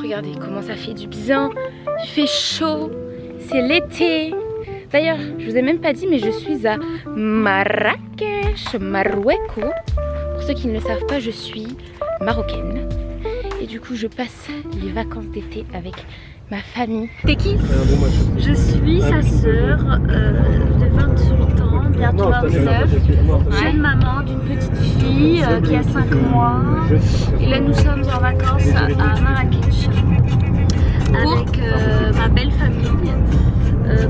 Regardez comment ça fait du bien. Il fait chaud. C'est l'été. D'ailleurs, je vous ai même pas dit, mais je suis à Marrakech, Marruecos. Pour ceux qui ne le savent pas, je suis marocaine. Et du coup, je passe les vacances d'été avec ma famille. T'es qui? Je suis sa sœur de 28 ans, bientôt 29, jeune maman d'une petite fille qui a 5 mois. Et là, nous sommes en vacances à Marrakech avec ma belle famille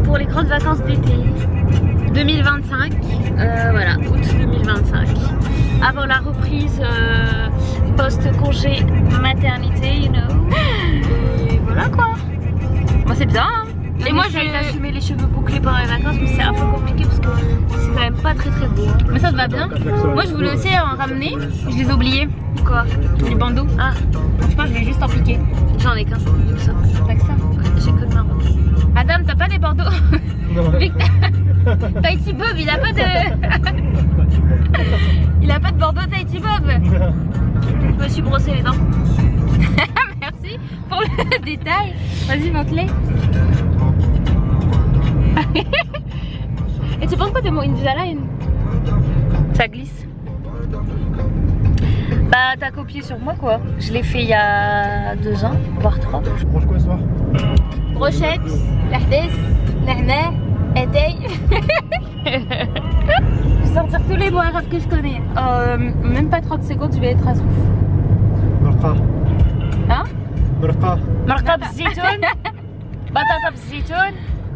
pour les grandes vacances d'été 2025. Voilà, août 2025. Avant la reprise post-congé maternité, you know. Et voilà quoi. Moi, c'est bien. Hein. Et moi, j'ai assumé les cheveux bouclés pendant les vacances, mais c'est un peu compliqué parce que c'est quand même pas très bon. Mais ça te va bien. Moi, je voulais aussi en ramener. Je les ai oubliés. Quoi? Les bandeaux. Ah, je pense que je vais juste en piquer. j'en ai qu'un. Ça. T'as que ça? J'ai que le Maroc. Adam, t'as pas des bandeaux? Tahiti Bob, il a pas de. Il a pas de bandeau Tahiti Bob. Je me suis brossé les dents. Merci pour le détail. Vas-y, montre-les. Et tu penses quoi de mon Invisalign? Ça glisse. Bah, t'as copié sur moi quoi. Je l'ai fait il y a 2 ans, voire 3. Tu manges quoi ce soir? Brochette, lahdes, nahna, atay. Je vais sortir tous les mots arabes que je connais. Même pas 30 secondes, je vais être à souffle. Marqa. Hein? Marqa. Marqa bzitoun. Batata bzitoun.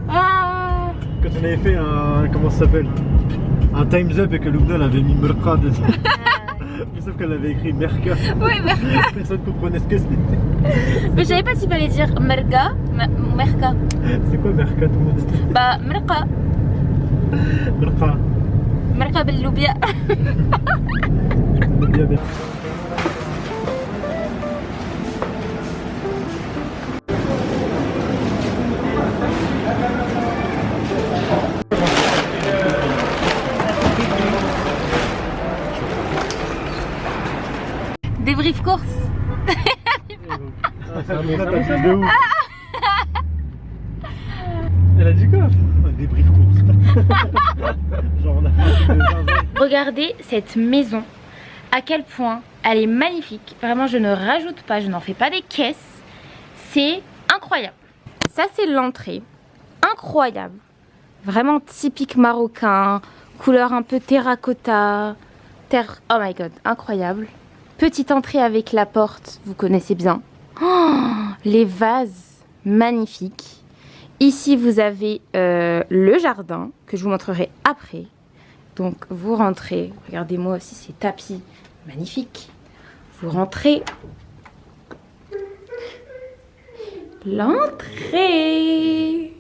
Ah. Quand on avait fait un. Comment ça s'appelle? Un Time's Up et que Loubna elle avait mis Marqa dedans. Sauf qu'elle avait écrit Merka. Oui, Merka. Personne ne comprenait ce que c'était. Mais je savais pas s'il fallait dire Merga ou Merka. C'est quoi Merka tout le monde dit? Bah, Merka. Marqa. Merka Belloubia. Bien, bien. Débrief course. Elle a dit quoi? Un débrief course. Genre on a fait 2 ans. Regardez cette maison. À quel point elle est magnifique. Vraiment, je ne rajoute pas, je n'en fais pas des caisses. C'est incroyable. Ça, c'est l'entrée. Incroyable. Vraiment typique marocain. Couleur un peu terracotta. Oh my god, incroyable. Petite entrée avec la porte, vous connaissez bien. Oh, les vases, magnifiques. Ici, vous avez le jardin, que je vous montrerai après. Donc, vous rentrez. Regardez-moi aussi ces tapis magnifiques. Vous rentrez. L'entrée.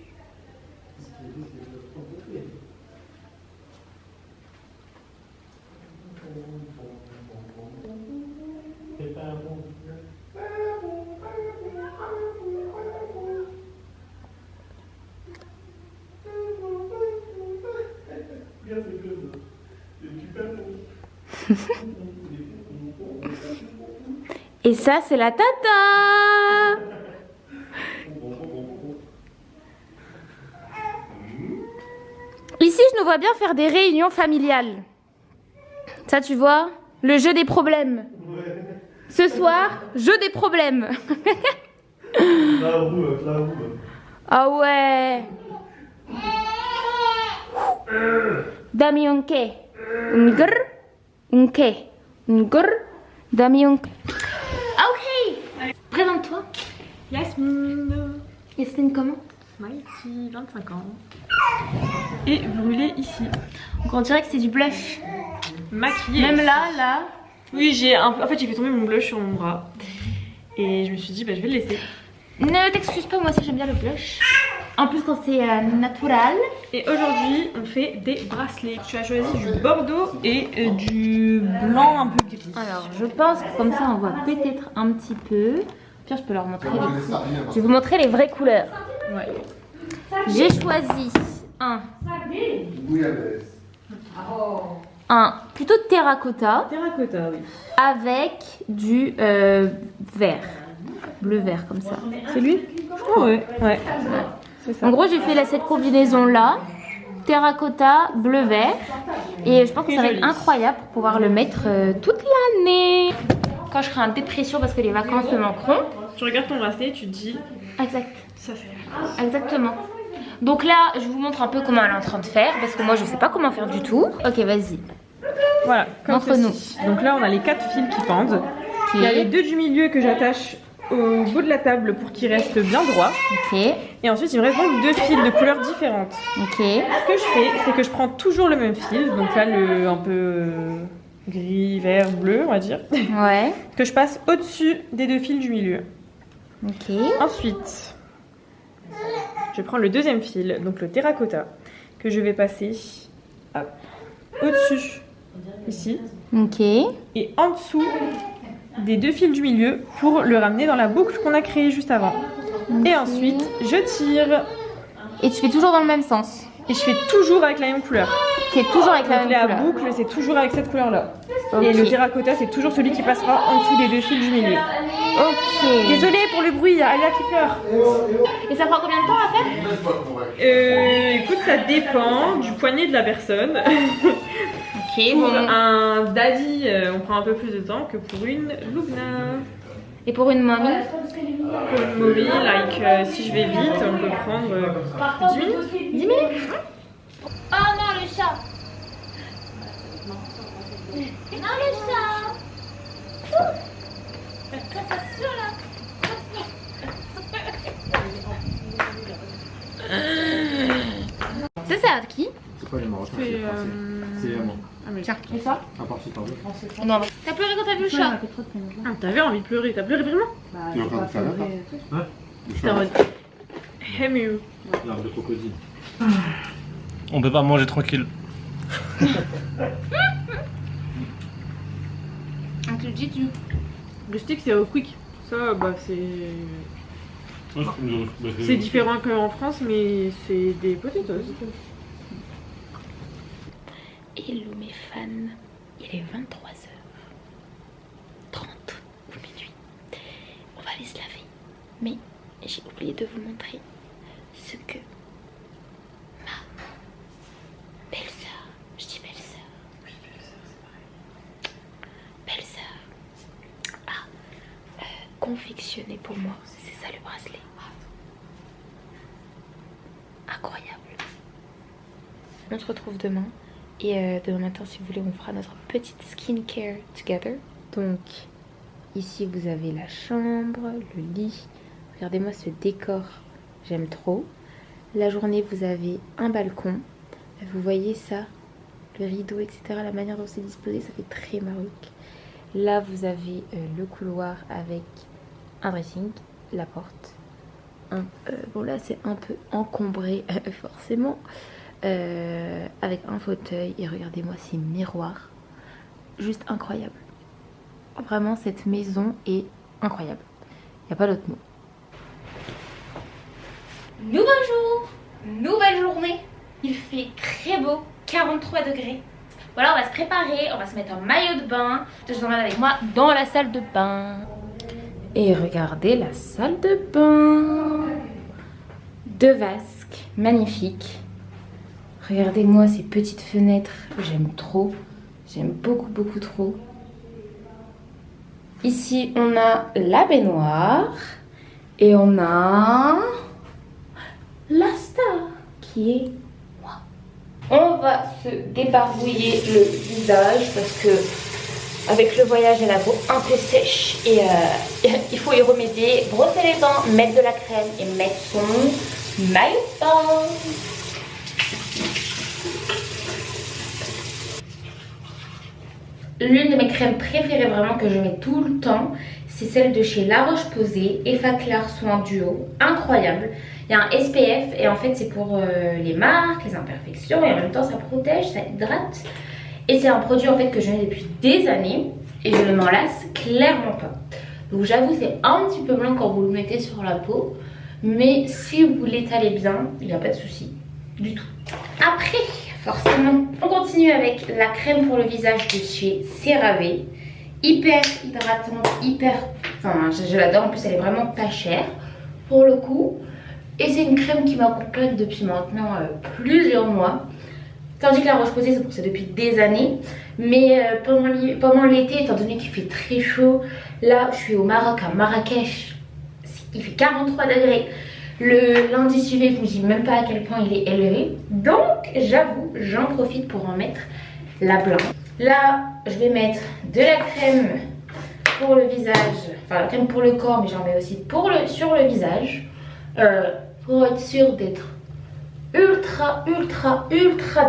Et ça, c'est la tata. Ici, je nous vois bien faire des réunions familiales. Ça, tu vois, le jeu des problèmes. Ce soir, jeu des problèmes. Ah ouais. Damionke. Ngr. Unke. Ngr. Damionke. Ok. Présente-toi. Yasmine. Yasmine comment? Maïti, 25 ans. Et brûlée ici. Donc on dirait que c'est du blush. Maquillée. Même là. Oui, en fait, j'ai fait tomber mon blush sur mon bras. Et je me suis dit, bah, je vais le laisser. Ne t'excuse pas, moi aussi j'aime bien le blush. En plus quand c'est naturel. Et aujourd'hui, on fait des bracelets. Tu as choisi du bordeaux et du blanc un peu gris. Alors, je pense que comme ça, on voit peut-être un petit peu. Puis je peux leur montrer les couleurs. Je vais vous montrer les vraies couleurs. Ouais. J'ai choisi un plutôt terracotta Terracotta, oui. avec du vert. bleu-vert comme ça. C'est lui? Oh ouais. C'est ça. En gros, j'ai fait cette combinaison là, terracotta, bleu-vert. Et je pense que ça va être incroyable pour pouvoir le mettre toute l'année. Quand je serai en dépression parce que les vacances me manqueront. Tu regardes ton bracelet et tu te dis. Exact. Ça fait. Exactement. Donc là, je vous montre un peu comment elle est en train de faire parce que moi, je sais pas comment faire du tout. Ok, vas-y. Voilà, comme Montre-nous. ceci. Donc là, on a les 4 fils qui pendent. Il y a les 2 du milieu que j'attache au bout de la table pour qu'ils restent bien droits. Ok. Et ensuite, il me reste donc 2 fils de couleurs différentes. Ok. Ce que je fais, c'est que je prends toujours le même fil. Donc là, le un peu gris, vert, bleu, on va dire. Ouais. Que je passe au-dessus des 2 fils du milieu. Ok. Ensuite, je prends le deuxième fil, donc le terracotta, que je vais passer au-dessus, ici, Ok. et en dessous des 2 fils du milieu pour le ramener dans la boucle qu'on a créée juste avant. Et ensuite, je tire Et tu fais toujours dans le même sens. et je fais toujours avec la même couleur. Tu fais toujours avec la Donc même la couleur. boucle, c'est toujours avec cette couleur-là. Ok. Et le terracotta, c'est toujours celui qui passera en dessous des 2 fils du milieu. Ok. Désolée pour le bruit, il y a Alia qui pleure. Et ça prend combien de temps à faire? Écoute, ça dépend du poignet de la personne. Ok, Pour bon. un daddy, on prend un peu plus de temps que pour une Lubna. Et pour une momie? Pour une momie, si je vais vite, on peut prendre 10 minutes. 10 minutes? Oh non, le chat! Non, le chat! Ça, c'est à qui? C'est pas les Marocains, C'est, c'est les Français. C'est à moi. Tiens, et ça? À part si t'en veux. Non, t'as pleuré quand t'as vu le chat? Ah, t'avais envie de pleurer, t'as pleuré vraiment? Tu es en train de faire là? Hein? T'es en mode ému. L'arbre de crocodile. On peut pas manger tranquille. On te le dit, tu. Le stick, c'est au quick. Ça, bah, c'est différent qu'en France, mais c'est des potatoes. Hello mes fans, il est 23h30 ou minuit. On va aller se laver. Mais j'ai oublié de vous montrer ce que ma belle-sœur, je dis belle-sœur, belle-sœur a confectionné pour moi. C'est ça le bracelet. Incroyable. On se retrouve demain. Et demain matin, si vous voulez, on fera notre petite skincare together. Donc, ici, vous avez la chambre, le lit. Regardez-moi ce décor, j'aime trop. La journée, vous avez un balcon. Vous voyez ça, le rideau, etc. La manière dont c'est disposé, ça fait très Maroc. Là, vous avez le couloir avec un dressing, la porte. Bon, là, c'est un peu encombré, forcément. Avec un fauteuil et regardez-moi ces miroirs, juste incroyable. Vraiment, cette maison est incroyable, il n'y a pas d'autre mot. Nouveau jour, nouvelle journée, il fait très beau, 43 degrés. Voilà, on va se préparer, on va se mettre en maillot de bain. Je vous emmène avec moi dans la salle de bain. Et regardez la salle de bain, 2 vasques magnifiques. Regardez-moi ces petites fenêtres, j'aime trop, j'aime beaucoup trop. Ici on a la baignoire et on a la star qui est moi. On va se débarbouiller le visage parce que avec le voyage elle a la peau un peu sèche et il faut y remédier, brosser les dents, mettre de la crème et mettre son maillot de bain. L'une de mes crèmes préférées vraiment que je mets tout le temps, c'est celle de chez La Roche-Posay, Effaclar Soin Duo, incroyable. Il y a un SPF et en fait c'est pour les marques, les imperfections et en même temps ça protège, ça hydrate. Et c'est un produit en fait que je mets depuis des années et je ne m'en lasse clairement pas. Donc j'avoue c'est un petit peu blanc quand vous le mettez sur la peau, mais si vous l'étalez bien, il n'y a pas de souci du tout. Après, forcément, on continue avec la crème pour le visage de chez CeraVe. Hyper hydratante, hyper Enfin, je l'adore. En plus, elle est vraiment pas chère pour le coup. Et c'est une crème qui m'accompagne depuis maintenant plusieurs mois. Tandis que la Roche-Posay, c'est pour ça depuis des années. Mais pendant l'été, étant donné qu'il fait très chaud, là, je suis au Maroc, à Marrakech. Il fait 43 degrés. Le l'indice UV, je ne dis même pas à quel point il est élevé. Donc, j'avoue, j'en profite pour en mettre la blanche. Là, je vais mettre de la crème pour le visage. Enfin, la crème pour le corps, mais j'en mets aussi sur le visage. Pour être sûre d'être ultra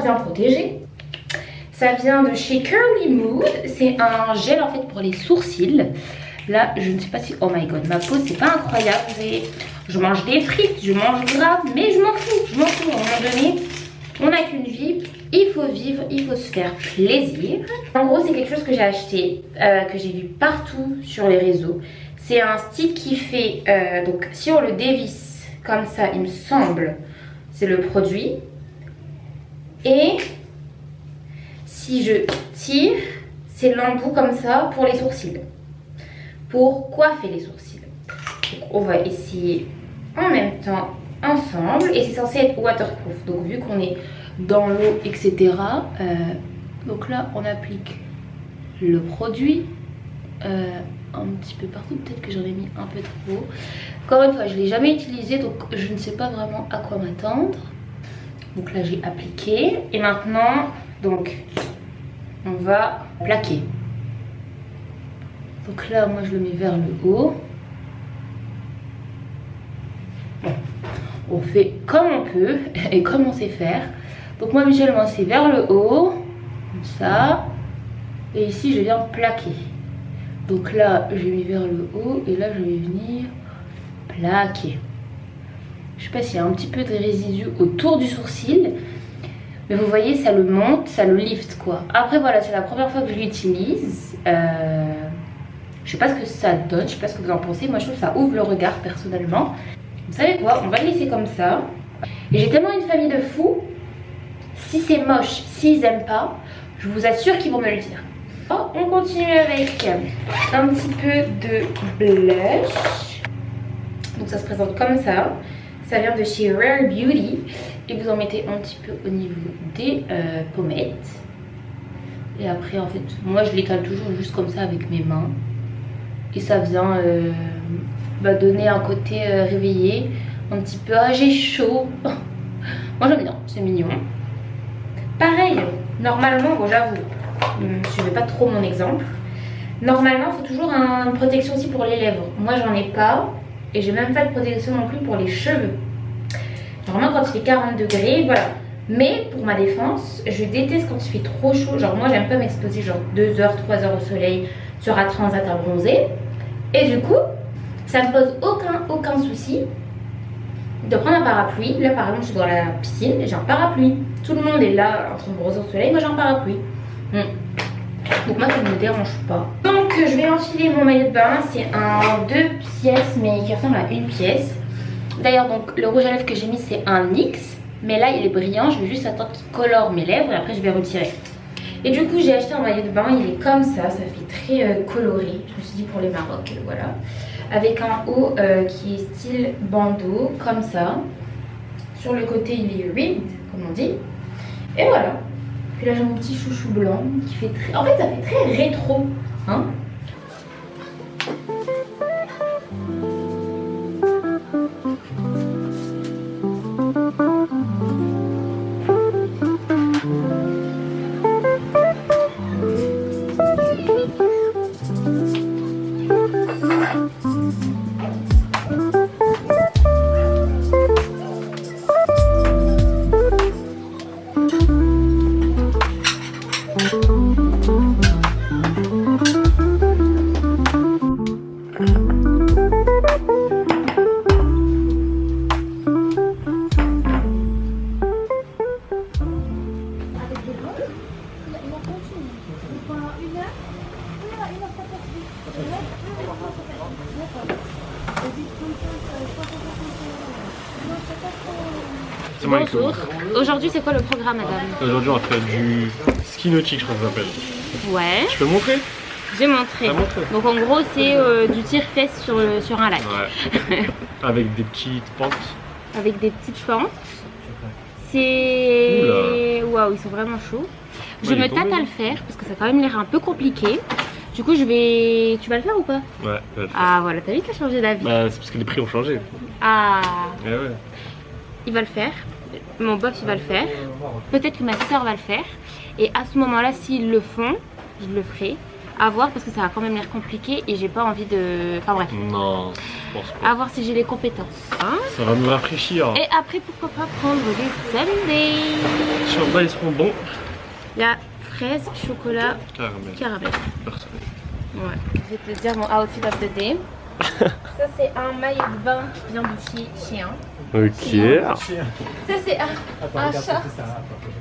bien protégée. Ça vient de chez Curly Mood. C'est un gel en fait pour les sourcils. Là, je ne sais pas si... Oh my god, ma peau, c'est pas incroyable. Je mange des frites, je mange gras, mais je m'en fous. Je m'en fous. À un moment donné, on n'a qu'une vie. Il faut vivre, il faut se faire plaisir. En gros, c'est quelque chose que j'ai acheté, que j'ai vu partout sur les réseaux. C'est un stick qui fait... donc, si on le dévisse comme ça, il me semble, c'est le produit. Et si je tire, c'est l'embout comme ça pour les sourcils. Pour coiffer les sourcils. Donc on va essayer en même temps ensemble. Et c'est censé être waterproof. Donc vu qu'on est dans l'eau, etc. Donc là, on applique le produit. Un petit peu partout, peut-être que j'en ai mis un peu trop. Encore une fois, je ne l'ai jamais utilisé, donc je ne sais pas vraiment à quoi m'attendre. Donc là, j'ai appliqué. Et maintenant, donc, on va plaquer. Donc là, moi, je le mets vers le haut. Bon, on fait comme on peut et comme on sait faire. Donc moi, habituellement, c'est vers le haut, comme ça. Et ici, je viens plaquer. Donc là, j'ai mis vers le haut et là, je vais venir plaquer. Je sais pas s'il y a un petit peu de résidus autour du sourcil. Mais vous voyez, ça le monte, ça le lift quoi. Après voilà, c'est la première fois que je l'utilise. Je sais pas ce que ça donne, je sais pas ce que vous en pensez. Moi, je trouve que ça ouvre le regard personnellement. Vous savez quoi, on va le laisser comme ça. Et j'ai tellement une famille de fous. Si c'est moche, s'ils aiment pas, je vous assure qu'ils vont me le dire. On continue avec un petit peu de blush. Donc ça se présente comme ça. Ça vient de chez Rare Beauty. Et vous en mettez un petit peu au niveau des pommettes. Et après en fait, moi je l'étale toujours juste comme ça avec mes mains. Et ça vient donner un côté réveillé. Un petit peu, ah j'ai chaud. Moi j'aime bien, c'est mignon. Pareil, normalement, bon j'avoue, je suivais pas trop mon exemple. Normalement, il faut toujours une protection aussi pour les lèvres. Moi, j'en ai pas. Et j'ai même pas de protection non plus pour les cheveux. Normalement, quand il fait 40 degrés, voilà. Mais pour ma défense, je déteste quand il fait trop chaud. Genre, moi, j'aime pas m'exposer genre 2 heures, 3 heures au soleil sur un transat à bronzer. Et du coup, ça me pose aucun souci de prendre un parapluie. Là, par exemple, je suis dans la piscine et j'ai un parapluit. Tout le monde est là en train de bronzer au soleil. Moi, j'ai un parapluie. Donc moi ça ne me dérange pas. Donc je vais enfiler mon maillot de bain. C'est un 2 pièces mais qui ressemble à une pièce. D'ailleurs donc le rouge à lèvres que j'ai mis c'est un NYX. Mais là il est brillant, je vais juste attendre qu'il colore mes lèvres et après je vais retirer. Et du coup j'ai acheté un maillot de bain, il est comme ça fait très coloré. Je me suis dit pour les Maroc, voilà. Avec un haut qui est style bandeau, comme ça. Sur le côté il est ribbed comme on dit. Et voilà. Puis là j'ai mon petit chouchou blanc qui fait très... En fait ça fait très rétro, hein. Bonjour. Aujourd'hui c'est quoi le programme madame? Aujourd'hui on va faire du ski nautique je crois que ça s'appelle. Ouais. Je peux montrer? J'ai montré. T'as montré? Donc en gros c'est du tire-fesse sur un lac. Ouais. Avec des petites pentes. Avec des petites pentes. C'est... Waouh, ils sont vraiment chauds. Je me tâte à le faire parce que ça a quand même l'air un peu compliqué. Du coup je vais... Tu vas le faire ou pas? Ouais, je vais le faire. Ah voilà, t'as vu que t'as changé d'avis. Bah c'est parce que les prix ont changé. Ah, Eh ouais. il va le faire. Mon boss il va le faire. Peut-être que ma soeur va le faire. Et à ce moment-là, s'ils le font, je le ferai. À voir parce que ça a quand même l'air compliqué et j'ai pas envie de... Enfin bref. Non, je pense pas. À voir si j'ai les compétences. Hein? Ça va me rafraîchir. Et après, pourquoi pas prendre des sundaes. Je sais pas, ils seront bons. La fraise, chocolat, caramel. Parfait. Ouais. Je vais te dire mon outfit of the day. Ça c'est un maillot de bain qui vient de chez Chien. Ok. Ça c'est un short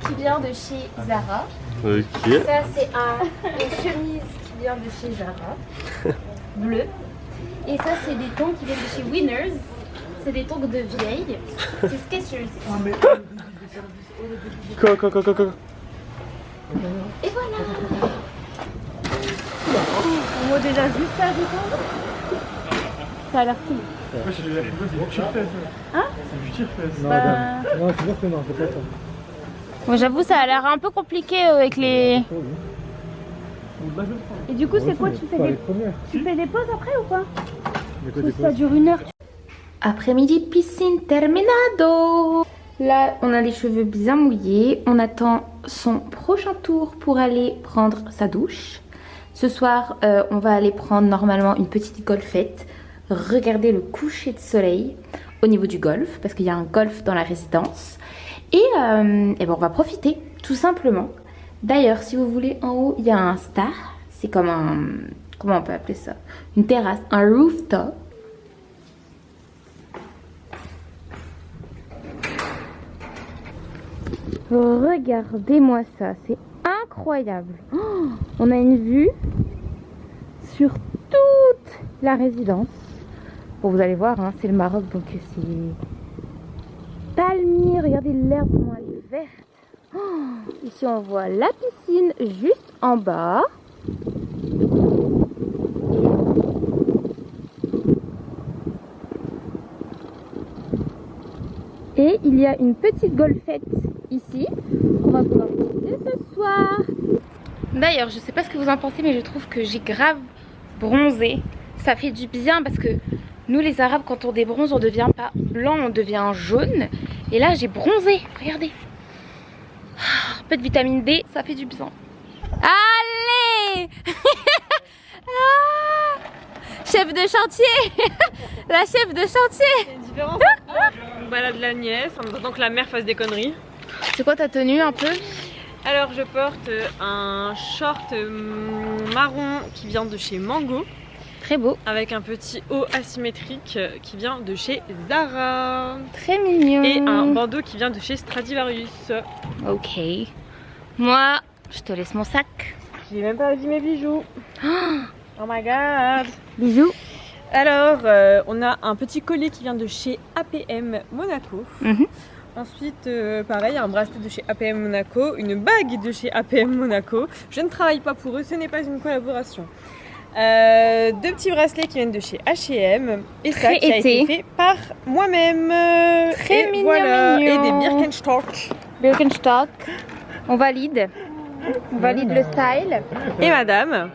qui vient de chez Zara. Ok. Ça c'est une chemise qui vient de chez Zara. Bleu. Et ça c'est des tongs qui viennent de chez Winners. C'est des tongs de vieille. C'est Skechers. Quoi. Et voilà. On voit déjà juste ça, du coup. Ça a l'air cool. C'est du tire-fesse. Hein? C'est du tire-fesse. Bah... Non, c'est sûr que non, c'est pas ça. Bon, j'avoue, ça a l'air un peu compliqué avec les... Et du coup, c'est quoi? Tu fais des pauses après ou quoi? Ça dure 1 heure. Après-midi, piscine terminado. Là, on a les cheveux bien mouillés. On attend son prochain tour pour aller prendre sa douche. Ce soir, on va aller prendre normalement une petite golfette. Regarder le coucher de soleil au niveau du golf. Parce qu'il y a un golf dans la résidence. Et ben on va profiter, tout simplement. D'ailleurs, si vous voulez, en haut, il y a un star. C'est comme un... Comment on peut appeler ça? Une terrasse, un rooftop. Regardez-moi ça, c'est incroyable. Oh, on a une vue sur toute la résidence. Bon, vous allez voir, hein, c'est le Maroc, donc c'est palmier. Regardez l'herbe, comment elle est verte. Oh, ici, on voit la piscine juste en bas. Et il y a une petite golfette ici. On va pouvoir visiter ce soir. D'ailleurs, je sais pas ce que vous en pensez, mais je trouve que j'ai grave bronzé. Ça fait du bien parce que nous les Arabes, quand on débronze, on devient pas blanc, on devient jaune. Et là, j'ai bronzé. Regardez. Un peu de vitamine D, ça fait du bien. Allez. Ah, chef de chantier. La chef de chantier. C'est une différence. On balade la nièce en attendant que la mère fasse des conneries. C'est quoi ta tenue un peu? Alors je porte un short marron qui vient de chez Mango. Très beau. Avec un petit haut asymétrique qui vient de chez Zara. Très mignon. Et un bandeau qui vient de chez Stradivarius. Ok. Moi, je te laisse mon sac. J'ai même pas dit mes bijoux. Oh my god. Bisous. Alors, on a un petit collier qui vient de chez APM Monaco. Ensuite, pareil, un bracelet de chez APM Monaco, une bague de chez APM Monaco. Je ne travaille pas pour eux, ce n'est pas une collaboration. 2 petits bracelets qui viennent de chez H&M et ça qui a été fait par moi-même. Très mignon, voilà. mignon. Et des Birkenstock. Birkenstock. On valide. On valide le style. Et madame.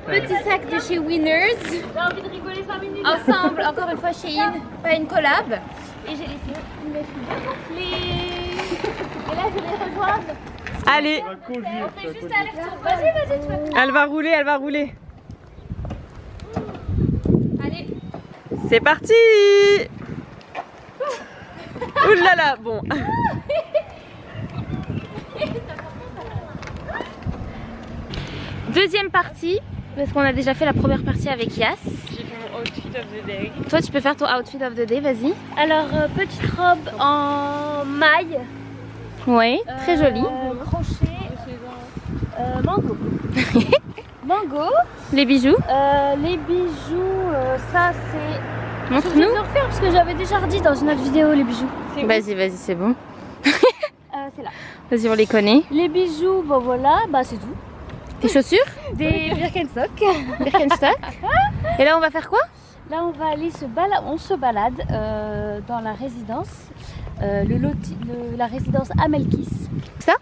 Petit sac de chez Winners. J'ai envie de rigoler 5 minutes. Ensemble, encore une fois chez In, pas une collab. Et j'ai laissé une clé. Et là, je vais rejoindre. Allez, On fait juste aller-retour. Vas-y, tu vas. elle va rouler, elle va rouler. Allez. C'est parti. Ouh là là, bon. Deuxième partie, parce qu'on a déjà fait la première partie avec Yas. J'ai fait mon outfit of the day. Toi, tu peux faire ton outfit of the day, vas-y. Alors, petite robe en maille. Oui, très jolie. Crochet. Mango. Mango. Les bijoux, Les bijoux, ça c'est... Je vais montre-nous. le refaire parce que j'avais déjà redit dans une autre vidéo les bijoux. Vas-y, vas-y, c'est bon. C'est là. Vas-y, on les connaît. Les bijoux, bon voilà, bah c'est tout. Tes chaussures? Des Birkenstock. Birkenstock. Et là on va faire quoi? Là on va aller on se balade dans la résidence, la résidence Amelkis. Ça?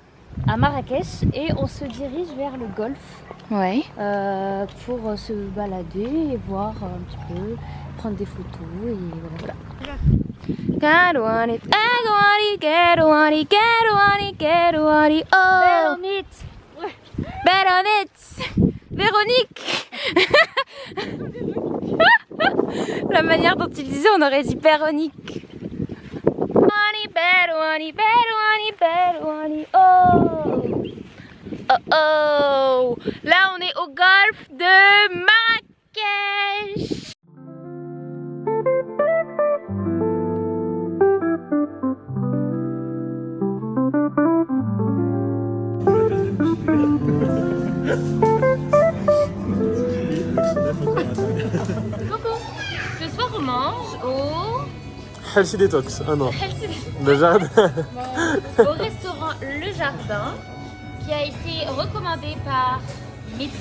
À Marrakech, et on se dirige vers le golfe Ouais. pour se balader et voir un petit peu, prendre des photos et voilà. Get on it, get on it, get on it, get on it, get on it, oh! Bet on it! Véronique! La manière dont il disait, on aurait dit Véronique. Oh oh! Là, on est au golfe de Marrakech! Coucou! Ce soir, on mange au... Healthy Detox, ah non. Le jardin. au restaurant Le Jardin, qui a été recommandé par Mehdi,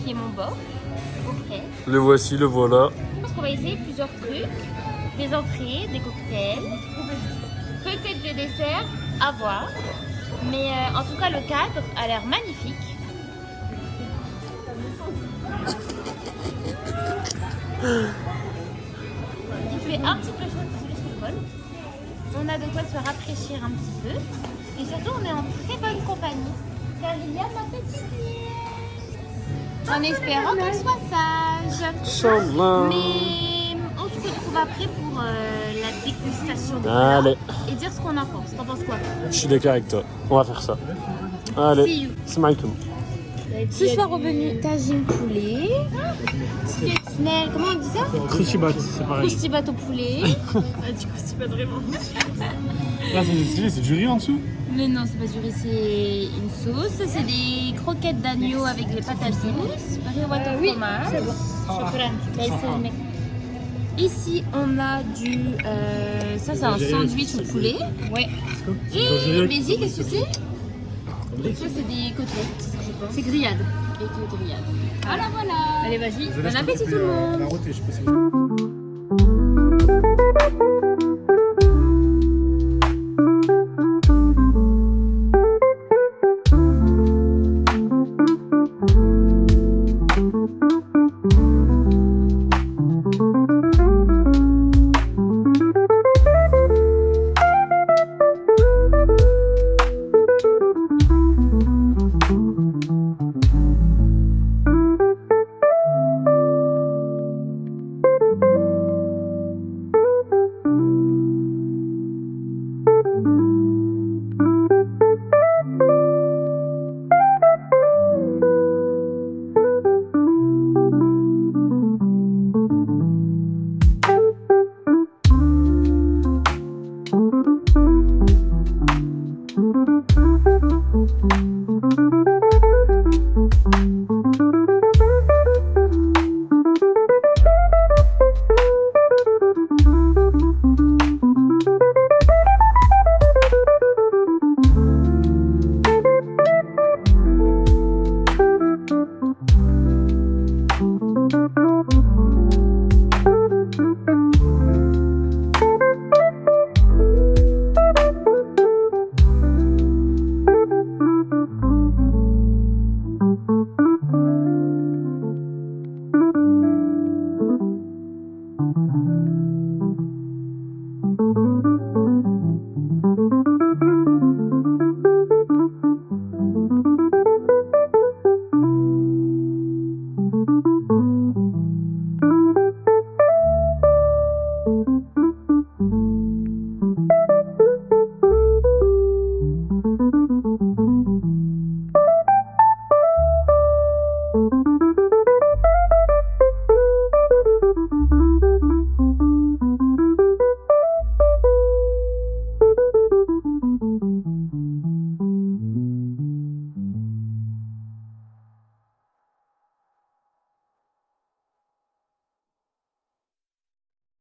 qui est mon beau-frère. Le voici, le voilà. Je pense qu'on va essayer plusieurs trucs, des entrées, des cocktails, peut-être des desserts, à voir. Mais en tout cas, le cadre a l'air magnifique. Il fait un petit peu chaud parce que je rigole. On a de quoi se rafraîchir un petit peu. Et surtout, on est en très bonne compagnie. Car il y a ma petite nièce. En espérant qu'elle soit sage. Inch'Allah. Mais on se retrouve après pour la dégustation des Allez, plats et dire ce qu'on en pense. T'en penses quoi? je suis d'accord avec toi. On va faire ça. Allez, See you. c'est Malcolm. Ce soir au menu, tagine poulet. Snell, comment on dit ça? Crucibat, c'est pareil. Croustibat au poulet. Du coup, c'est pas vraiment. Ah, c'est stylé, c'est du riz en dessous? Mais non, c'est pas du riz, c'est une sauce. C'est des croquettes d'agneau avec des patates douces. Riwata au fromage. c'est bon. Là, ici, le mec. Ici, on a du... ça, c'est un sandwich au poulet. Ouais. Et Bézi, qu'est-ce que c'est? Ça, c'est des côtelettes. C'est grillade. Et que grillade. Voilà, voilà. Allez, vas-y. Bon appétit tout le monde. La rôtie, je sais pas si...